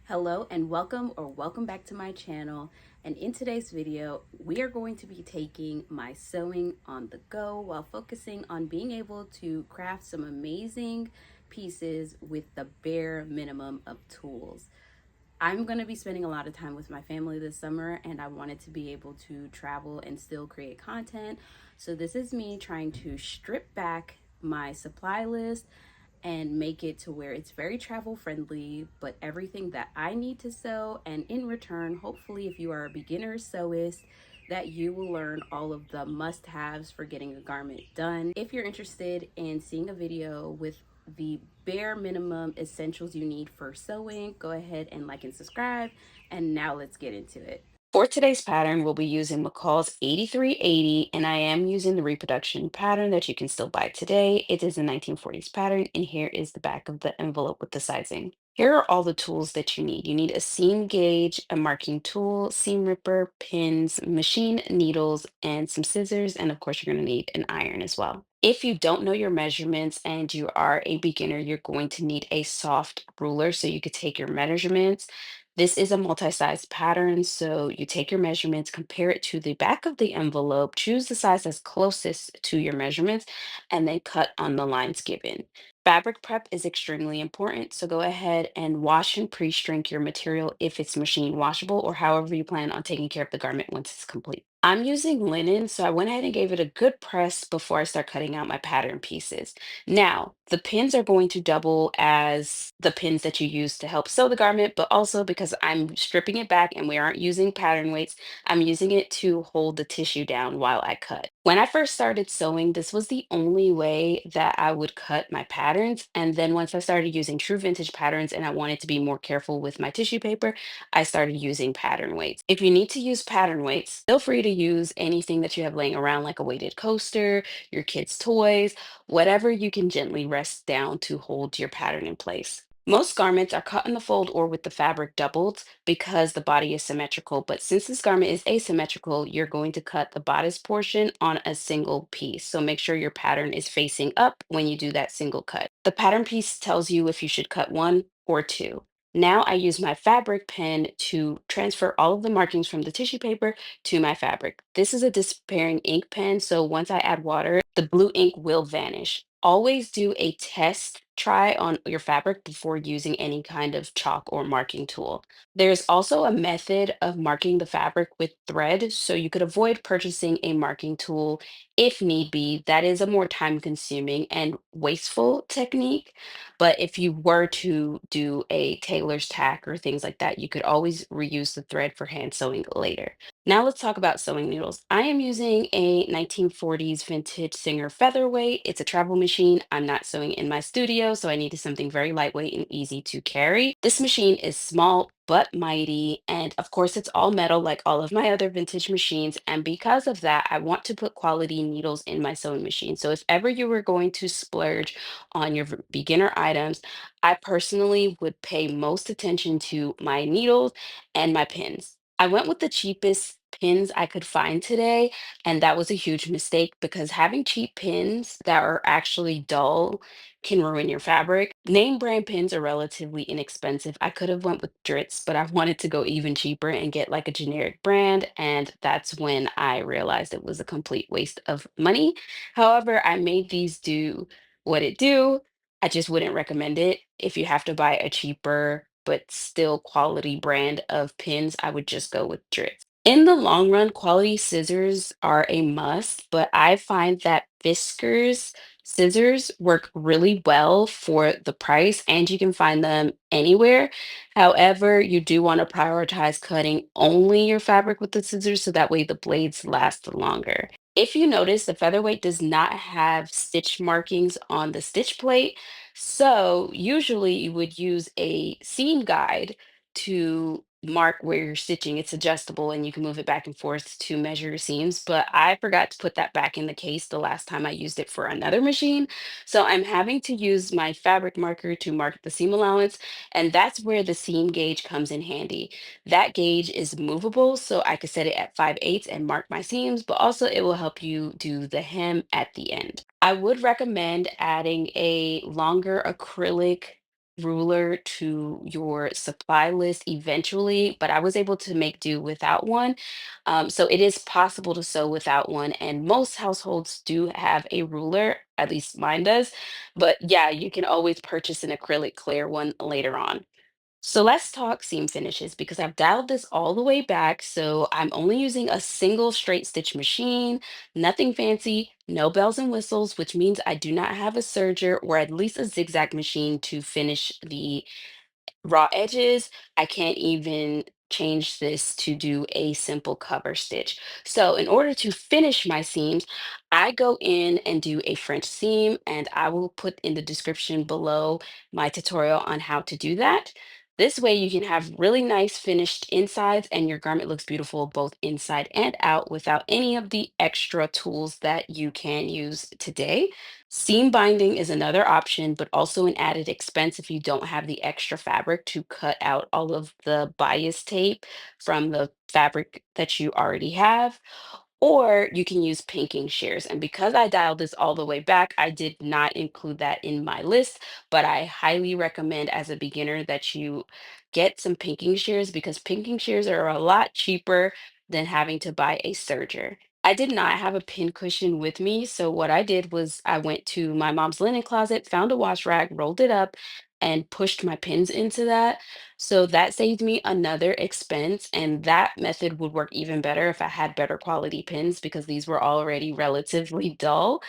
Hello and welcome back to my channel. And in today's video, we are going to be taking my sewing on the go while focusing on being able to craft some amazing pieces with the bare minimum of tools. I'm going to be spending a lot of time with my family this summer, and I wanted to be able to travel and still create content. So this is me trying to strip back my supply list and make it to where it's very travel friendly, but everything that I need to sew. And in return, hopefully, if you are a beginner sewist, that you will learn all of the must haves for getting a garment done. If you're interested in seeing a video with the bare minimum essentials you need for sewing, go ahead and like and subscribe. And now let's get into it. For today's pattern, we'll be using McCall's 8380, and I am using the reproduction pattern that you can still buy today. It is a 1940s pattern, and here is the back of the envelope with the sizing. Here are all the tools that you need. You need a seam gauge, a marking tool, seam ripper, pins, machine needles, and some scissors, and of course, you're going to need an iron as well. If you don't know your measurements and you are a beginner, you're going to need a soft ruler so you could take your measurements. This is a multi-size pattern, so you take your measurements, compare it to the back of the envelope, choose the size that's closest to your measurements, and then cut on the lines given. Fabric prep is extremely important, so go ahead and wash and pre-shrink your material if it's machine washable or however you plan on taking care of the garment once it's complete. I'm using linen, so I went ahead and gave it a good press before I start cutting out my pattern pieces. Now, the pins are going to double as the pins that you use to help sew the garment, but also because I'm stripping it back and we aren't using pattern weights, I'm using it to hold the tissue down while I cut. When I first started sewing, this was the only way that I would cut my patterns. And then once I started using true vintage patterns and I wanted to be more careful with my tissue paper, I started using pattern weights. If you need to use pattern weights, feel free to use anything that you have laying around, like a weighted coaster, your kids' toys, whatever you can gently rest down to hold your pattern in place. Most garments are cut in the fold or with the fabric doubled because the body is symmetrical, but since this garment is asymmetrical, you're going to cut the bodice portion on a single piece. So make sure your pattern is facing up when you do that single cut. The pattern piece tells you if you should cut one or two. Now I use my fabric pen to transfer all of the markings from the tissue paper to my fabric. This is a disappearing ink pen, so once I add water, the blue ink will vanish. Always do a test try on your fabric before using any kind of chalk or marking tool. There's also a method of marking the fabric with thread, so you could avoid purchasing a marking tool if need be. That is a more time-consuming and wasteful technique. But if you were to do a tailor's tack or things like that, you could always reuse the thread for hand sewing later. Now let's talk about sewing needles. I am using a 1940s vintage Singer featherweight. It's a travel machine. I'm not sewing in my studio, so I needed something very lightweight and easy to carry. This machine is small but mighty, and of course it's all metal like all of my other vintage machines. And because of that, I want to put quality needles in my sewing machine. So if ever you were going to splurge on your beginner items, I personally would pay most attention to my needles and my pins. I went with the cheapest pins I could find today, and that was a huge mistake because having cheap pins that are actually dull can ruin your fabric. Name brand pins are relatively inexpensive. I could have went with Dritz, but I wanted to go even cheaper and get like a generic brand, and that's when I realized it was a complete waste of money. However, I made these do what it do. I just wouldn't recommend it. If you have to buy a cheaper but still quality brand of pins, I would just go with Dritz. In the long run, quality scissors are a must, but I find that Fiskars scissors work really well for the price and you can find them anywhere. However, you do want to prioritize cutting only your fabric with the scissors so that way the blades last longer. If you notice, the featherweight does not have stitch markings on the stitch plate. So usually you would use a seam guide to mark where you're stitching. It's adjustable and you can move it back and forth to measure your seams. But I forgot to put that back in the case the last time I used it for another machine. So I'm having to use my fabric marker to mark the seam allowance. And that's where the seam gauge comes in handy. That gauge is movable, so I could set it at 5/8 and mark my seams, but also it will help you do the hem at the end. I would recommend adding a longer acrylic ruler to your supply list eventually, but I was able to make do without one. So it is possible to sew without one, and most households do have a ruler, at least mine does. But yeah, you can always purchase an acrylic clear one later on. So let's talk seam finishes because I've dialed this all the way back. So I'm only using a single straight stitch machine, nothing fancy, no bells and whistles, which means I do not have a serger or at least a zigzag machine to finish the raw edges. I can't even change this to do a simple cover stitch. So in order to finish my seams, I go in and do a French seam, and I will put in the description below my tutorial on how to do that. This way you can have really nice finished insides and your garment looks beautiful both inside and out without any of the extra tools that you can use today. Seam binding is another option, but also an added expense if you don't have the extra fabric to cut out all of the bias tape from the fabric that you already have. Or you can use pinking shears. And because I dialed this all the way back, I did not include that in my list, but I highly recommend as a beginner that you get some pinking shears because pinking shears are a lot cheaper than having to buy a serger. I did not have a pin cushion with me, so what I did was I went to my mom's linen closet, found a wash rag, rolled it up, and pushed my pins into that. So that saved me another expense, and that method would work even better if I had better quality pins because these were already relatively dull.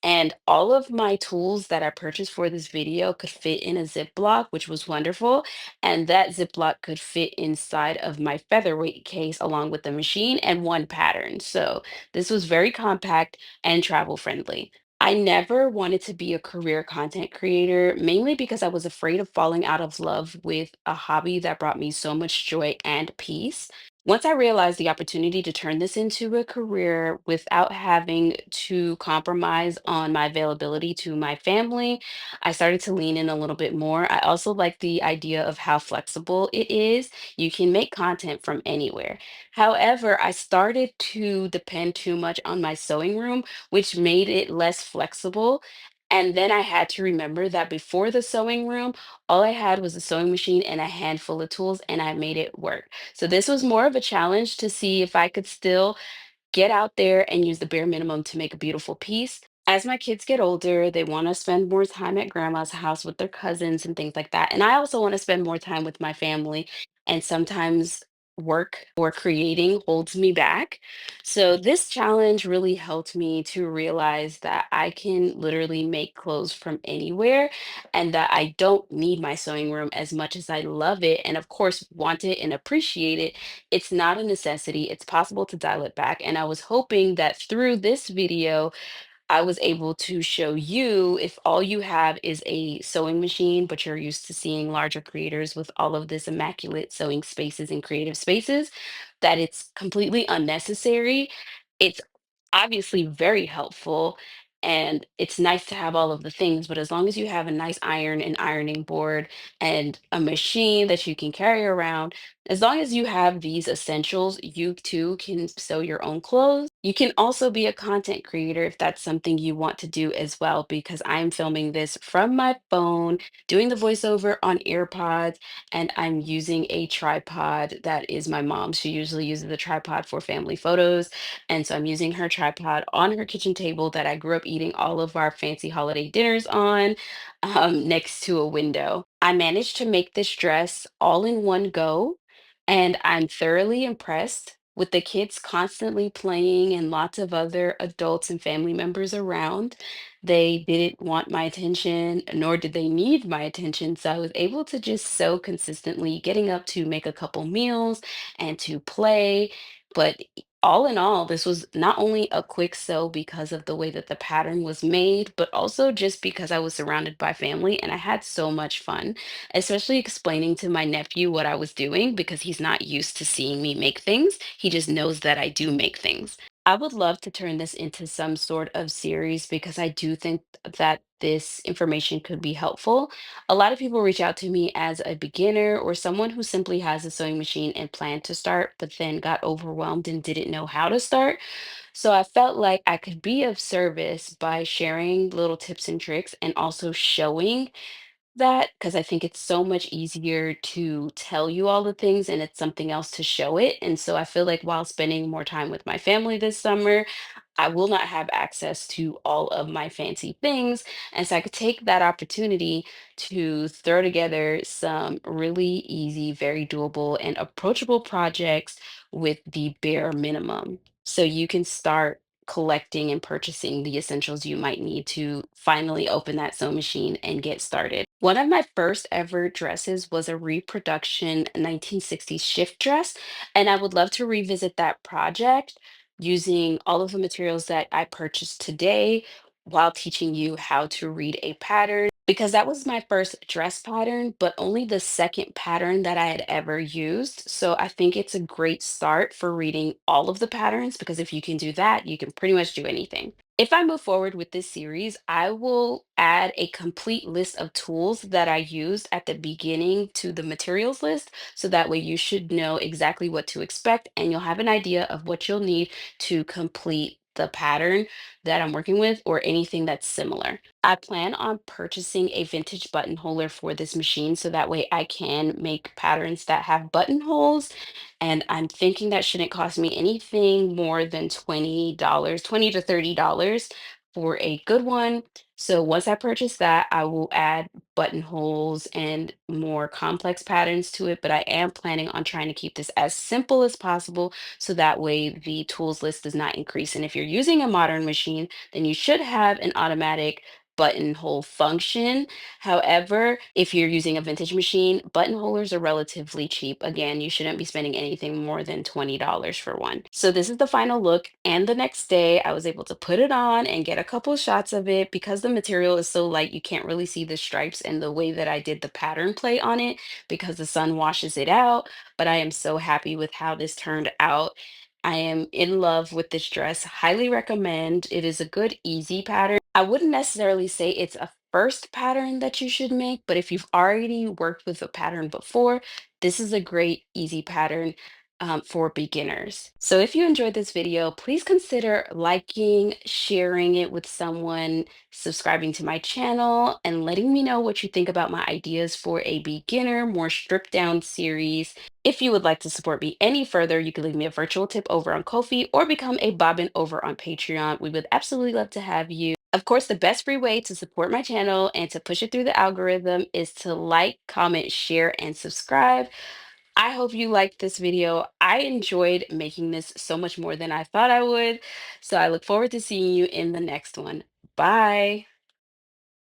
And all of my tools that I purchased for this video could fit in a Ziploc, which was wonderful. And that Ziploc could fit inside of my featherweight case along with the machine and one pattern. So this was very compact and travel friendly. I never wanted to be a career content creator, mainly because I was afraid of falling out of love with a hobby that brought me so much joy and peace. Once I realized the opportunity to turn this into a career without having to compromise on my availability to my family, I started to lean in a little bit more. I also like the idea of how flexible it is. You can make content from anywhere. However, I started to depend too much on my sewing room, which made it less flexible. And then I had to remember that before the sewing room, all I had was a sewing machine and a handful of tools, and I made it work. So this was more of a challenge to see if I could still get out there and use the bare minimum to make a beautiful piece. As my kids get older, they want to spend more time at grandma's house with their cousins and things like that. And I also want to spend more time with my family. And sometimes work or creating holds me back. So this challenge really helped me to realize that I can literally make clothes from anywhere and that I don't need my sewing room as much as I love it and of course want it and appreciate it. It's not a necessity. It's possible to dial it back. And I was hoping that through this video, I was able to show you if all you have is a sewing machine, but you're used to seeing larger creators with all of this immaculate sewing spaces and creative spaces, that it's completely unnecessary. It's obviously very helpful and it's nice to have all of the things, but as long as you have a nice iron and ironing board and a machine that you can carry around, as long as you have these essentials, you too can sew your own clothes. You can also be a content creator if that's something you want to do as well, because I'm filming this from my phone, doing the voiceover on AirPods, and I'm using a tripod that is my mom's. She usually uses the tripod for family photos. And so I'm using her tripod on her kitchen table that I grew up eating all of our fancy holiday dinners on, next to a window. I managed to make this dress all in one go, and I'm thoroughly impressed with the kids constantly playing and lots of other adults and family members around. They didn't want my attention, nor did they need my attention. So I was able to just sew consistently, getting up to make a couple meals and to play. But all in all, this was not only a quick sew because of the way that the pattern was made, but also just because I was surrounded by family and I had so much fun, especially explaining to my nephew what I was doing because he's not used to seeing me make things. He just knows that I do make things. I would love to turn this into some sort of series because I do think that this information could be helpful. A lot of people reach out to me as a beginner or someone who simply has a sewing machine and planned to start, but then got overwhelmed and didn't know how to start. So I felt like I could be of service by sharing little tips and tricks and also showing that because I think it's so much easier to tell you all the things and it's something else to show it. And so I feel like while spending more time with my family this summer, I will not have access to all of my fancy things. And so I could take that opportunity to throw together some really easy, very doable, and approachable projects with the bare minimum. So you can start collecting and purchasing the essentials you might need to finally open that sewing machine and get started. One of my first ever dresses was a reproduction 1960s shift dress, and I would love to revisit that project using all of the materials that I purchased today while teaching you how to read a pattern because that was my first dress pattern, but only the second pattern that I had ever used. So I think it's a great start for reading all of the patterns because if you can do that, you can pretty much do anything. If I move forward with this series, I will add a complete list of tools that I used at the beginning to the materials list. So that way you should know exactly what to expect and you'll have an idea of what you'll need to complete the pattern that I'm working with or anything that's similar. I plan on purchasing a vintage buttonholer for this machine so that way I can make patterns that have buttonholes. And I'm thinking that shouldn't cost me anything more than $20, $20 to $30 for a good one. So once I purchase that, I will add buttonholes and more complex patterns to it. But I am planning on trying to keep this as simple as possible so that way the tools list does not increase. And if you're using a modern machine, then you should have an automatic buttonhole function. However, if you're using a vintage machine, buttonholers are relatively cheap. Again, you shouldn't be spending anything more than $20 for one. So this is the final look. And the next day, I was able to put it on and get a couple shots of it because the material is so light, you can't really see the stripes and the way that I did the pattern play on it because the sun washes it out. But I am so happy with how this turned out. I am in love with this dress. Highly recommend. It is a good, easy pattern. I wouldn't necessarily say it's a first pattern that you should make, but if you've already worked with a pattern before, this is a great, easy pattern for beginners. So if you enjoyed this video, please consider liking, sharing it with someone, subscribing to my channel, and letting me know what you think about my ideas for a beginner, more stripped down series. If you would like to support me any further, you can leave me a virtual tip over on Ko-fi or become a bobbin over on Patreon. We would absolutely love to have you. Of course, the best free way to support my channel and to push it through the algorithm is to like, comment, share, and subscribe. I hope you liked this video. I enjoyed making this so much more than I thought I would. So I look forward to seeing you in the next one. Bye.